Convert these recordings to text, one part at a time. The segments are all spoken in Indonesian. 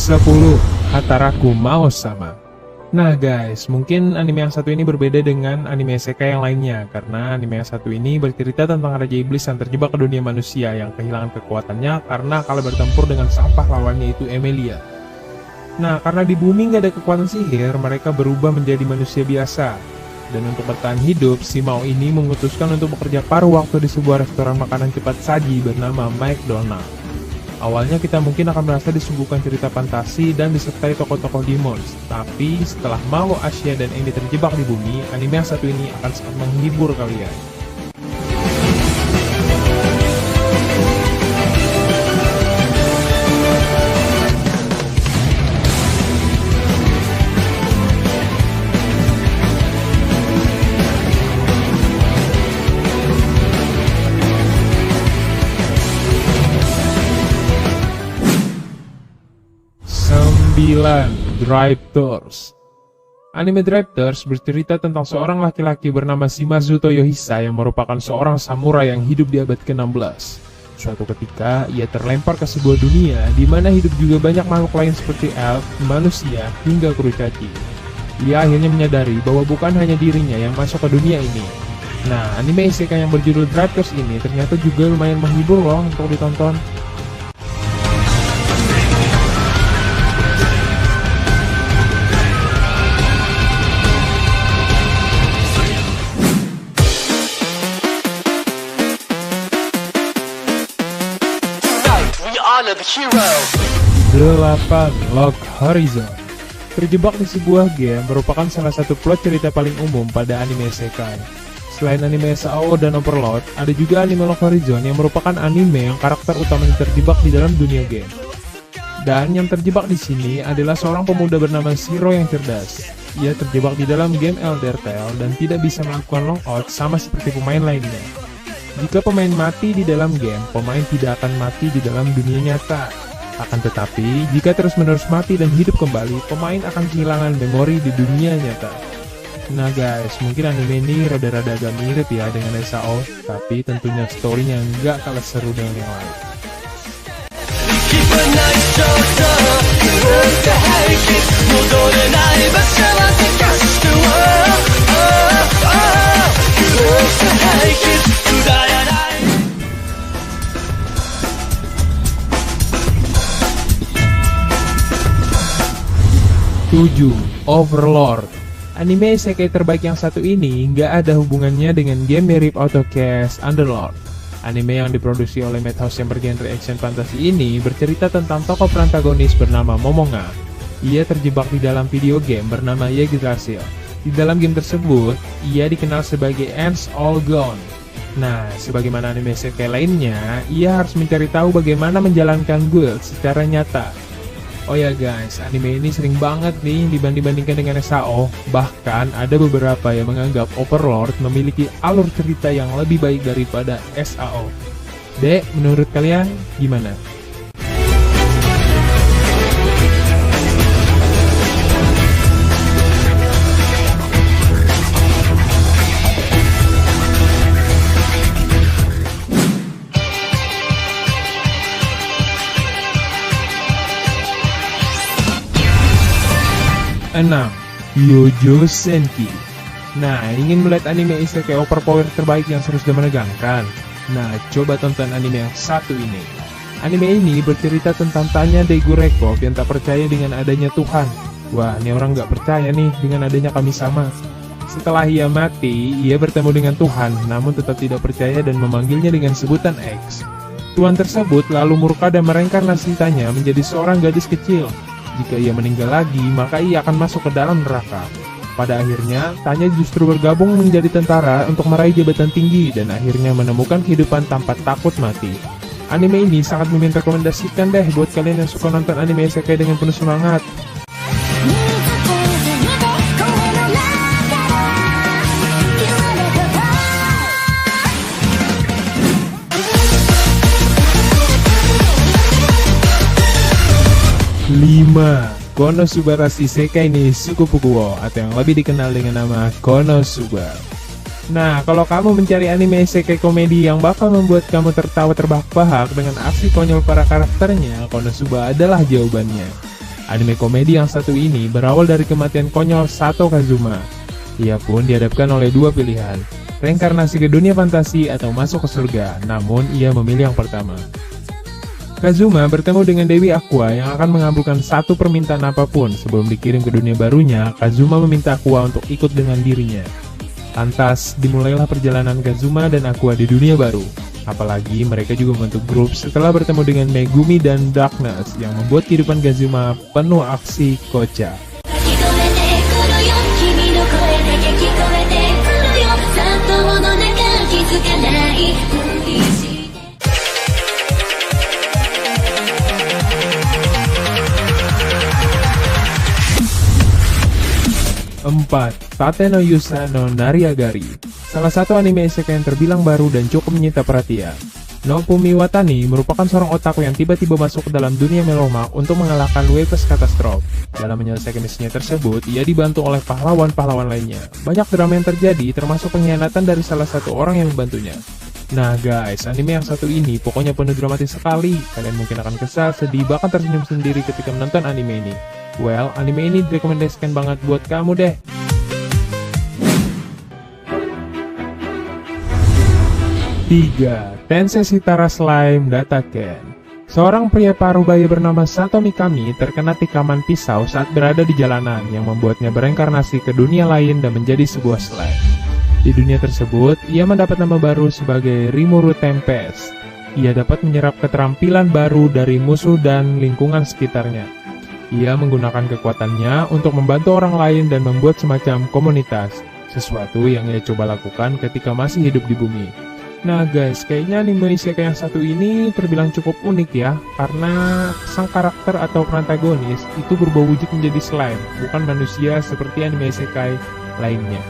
10. Hataraku Mao Sama. Nah guys, mungkin anime yang satu ini berbeda dengan anime isekai yang lainnya, karena anime yang satu ini bercerita tentang Raja Iblis yang terjebak ke dunia manusia yang kehilangan kekuatannya karena kalah bertempur dengan sampah lawannya yaitu Emilia. Nah, karena di bumi nggak ada kekuatan sihir, mereka berubah menjadi manusia biasa. Dan untuk bertahan hidup, si Mao ini memutuskan untuk bekerja paruh waktu di sebuah restoran makanan cepat saji bernama McDonald. Awalnya kita mungkin akan merasa disuguhkan cerita fantasi dan disertai tokoh-tokoh demons. Tapi setelah Mao, Asia, dan Amy terjebak di bumi, anime yang satu ini akan sangat menghibur kalian. Drifters. Anime Drifters bercerita tentang seorang laki-laki bernama Shimazu Toyohisa yang merupakan seorang samurai yang hidup di abad ke-16. Suatu ketika, ia terlempar ke sebuah dunia di mana hidup juga banyak makhluk lain seperti elf, manusia, hingga kurcaci. Ia akhirnya menyadari bahwa bukan hanya dirinya yang masuk ke dunia ini. Nah, anime isekai yang berjudul Drifters ini ternyata juga lumayan menghibur loh untuk ditonton. Delapan, Log Horizon. Terjebak di sebuah game merupakan salah satu plot cerita paling umum pada anime isekai. Selain anime SAO dan Overlord, ada juga anime Log Horizon yang merupakan anime yang karakter utamanya terjebak di dalam dunia game. Dan yang terjebak di sini adalah seorang pemuda bernama Shiro yang cerdas. Ia terjebak di dalam game Elder Tale dan tidak bisa melakukan logout sama seperti pemain lainnya. Jika pemain mati di dalam game, pemain tidak akan mati di dalam dunia nyata. Akan tetapi, jika terus-menerus mati dan hidup kembali, pemain akan kehilangan memori di dunia nyata. Nah guys, mungkin anime ini rada-rada agak mirip ya dengan SAO, tapi tentunya story-nya nggak kalah seru dengan yang lain. Tujuh, Overlord. Anime isekai terbaik yang satu ini nggak ada hubungannya dengan game mirip AutoCast Underlord. Anime yang diproduksi oleh Madhouse yang bergenre action fantasy ini bercerita tentang tokoh protagonis bernama Momonga. Ia terjebak di dalam video game bernama Yggdrasil. Di dalam game tersebut, ia dikenal sebagai Ends All Gone. Nah, sebagaimana anime isekai lainnya, ia harus mencari tahu bagaimana menjalankan guild secara nyata. Oh ya guys, anime ini sering banget nih dibanding-bandingkan dengan SAO. Bahkan ada beberapa yang menganggap Overlord memiliki alur cerita yang lebih baik daripada SAO. Dek, menurut kalian gimana? Enam, Yojo Senki. Nah, ingin melihat anime isekai overpower terbaik yang seru dan menegangkan? Nah, coba tonton anime yang satu ini. Anime ini bercerita tentang Tanya Daigurekov yang tak percaya dengan adanya Tuhan. Wah, ini orang nggak percaya nih dengan adanya Kami-sama. Setelah ia mati, ia bertemu dengan Tuhan, namun tetap tidak percaya dan memanggilnya dengan sebutan X. Tuhan tersebut lalu murka dan mereinkarnasi Tanya menjadi seorang gadis kecil. Jika ia meninggal lagi, maka ia akan masuk ke dalam neraka. Pada akhirnya, Tanya justru bergabung menjadi tentara untuk meraih jabatan tinggi dan akhirnya menemukan kehidupan tanpa takut mati. Anime ini sangat mimin rekomendasikan deh buat kalian yang suka nonton anime isekai dengan penuh semangat. Lima, Konosuba Isekai ni Sukupukuwo atau yang lebih dikenal dengan nama Konosuba. Nah, kalau kamu mencari anime isekai komedi yang bakal membuat kamu tertawa terbahak-bahak dengan aksi konyol para karakternya, Konosuba adalah jawabannya. Anime komedi yang satu ini berawal dari kematian konyol Sato Kazuma. Ia pun dihadapkan oleh dua pilihan, reinkarnasi ke dunia fantasi atau masuk ke surga, namun ia memilih yang pertama. Kazuma bertemu dengan Dewi Aqua yang akan mengabulkan satu permintaan apapun. Sebelum dikirim ke dunia barunya, Kazuma meminta Aqua untuk ikut dengan dirinya. Lantas, dimulailah perjalanan Kazuma dan Aqua di dunia baru. Apalagi mereka juga membentuk grup setelah bertemu dengan Megumi dan Darkness yang membuat kehidupan Kazuma penuh aksi kocak. Empat, Tate no Yusa no Nariagari. Salah satu anime isekai yang terbilang baru dan cukup menyita perhatian. Nofumi Watani merupakan seorang otaku yang tiba-tiba masuk ke dalam dunia Melomak untuk mengalahkan Waves Catastrophe. Dalam menyelesaikan misinya tersebut, ia dibantu oleh pahlawan-pahlawan lainnya. Banyak drama yang terjadi, termasuk pengkhianatan dari salah satu orang yang membantunya. Nah guys, anime yang satu ini pokoknya penuh dramatis sekali. Kalian mungkin akan kesal, sedih, bahkan tersenyum sendiri ketika menonton anime ini. Well, anime ini direkomendasikan banget buat kamu deh. 3. Tensei Shitara Slime Dataken. Seorang pria parubaya bernama Sato Mikami terkena tikaman pisau saat berada di jalanan yang membuatnya bereinkarnasi ke dunia lain dan menjadi sebuah slime. Di dunia tersebut, ia mendapat nama baru sebagai Rimuru Tempest. Ia dapat menyerap keterampilan baru dari musuh dan lingkungan sekitarnya. Ia menggunakan kekuatannya untuk membantu orang lain dan membuat semacam komunitas, sesuatu yang ia coba lakukan ketika masih hidup di bumi. Nah guys, kayaknya anime isekai yang satu ini terbilang cukup unik ya, karena sang karakter atau protagonis itu berubah wujud menjadi slime, bukan manusia seperti anime isekai lainnya.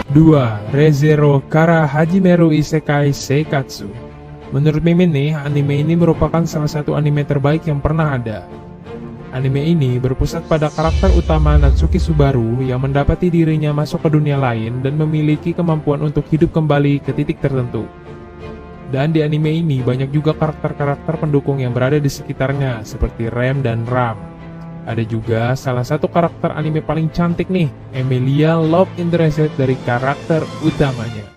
Dua, Re:Zero Kara Hajimeru Isekai Seikatsu. Menurut Mimin nih, anime ini merupakan salah satu anime terbaik yang pernah ada. Anime ini berpusat pada karakter utama Natsuki Subaru yang mendapati dirinya masuk ke dunia lain dan memiliki kemampuan untuk hidup kembali ke titik tertentu. Dan di anime ini banyak juga karakter-karakter pendukung yang berada di sekitarnya seperti Rem dan Ram. Ada juga salah satu karakter anime paling cantik nih, Emilia Love Interest dari karakter utamanya.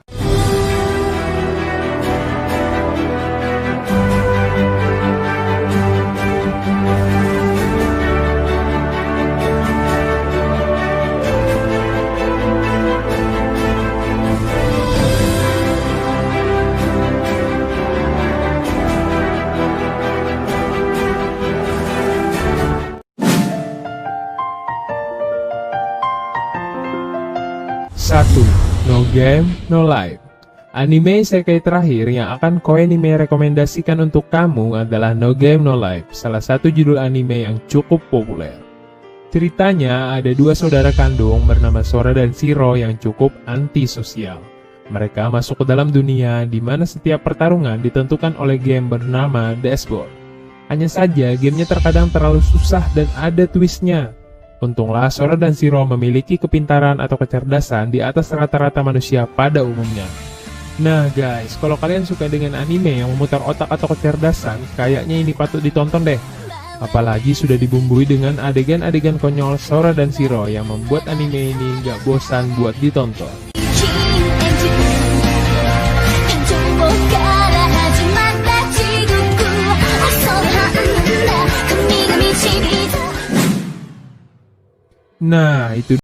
Satu, No Game, No Life. Anime isekai terakhir yang akan Koenime rekomendasikan untuk kamu adalah No Game, No Life, salah satu judul anime yang cukup populer. Ceritanya ada dua saudara kandung bernama Sora dan Shiro yang cukup antisosial. Mereka masuk ke dalam dunia di mana setiap pertarungan ditentukan oleh game bernama Dashboard. Hanya saja gamenya terkadang terlalu susah dan ada twistnya. Untunglah Sora dan Shiro memiliki kepintaran atau kecerdasan di atas rata-rata manusia pada umumnya. Nah guys, kalau kalian suka dengan anime yang memutar otak atau kecerdasan, kayaknya ini patut ditonton deh. Apalagi sudah dibumbui dengan adegan-adegan konyol Sora dan Shiro yang membuat anime ini gak bosan buat ditonton. Nah, itu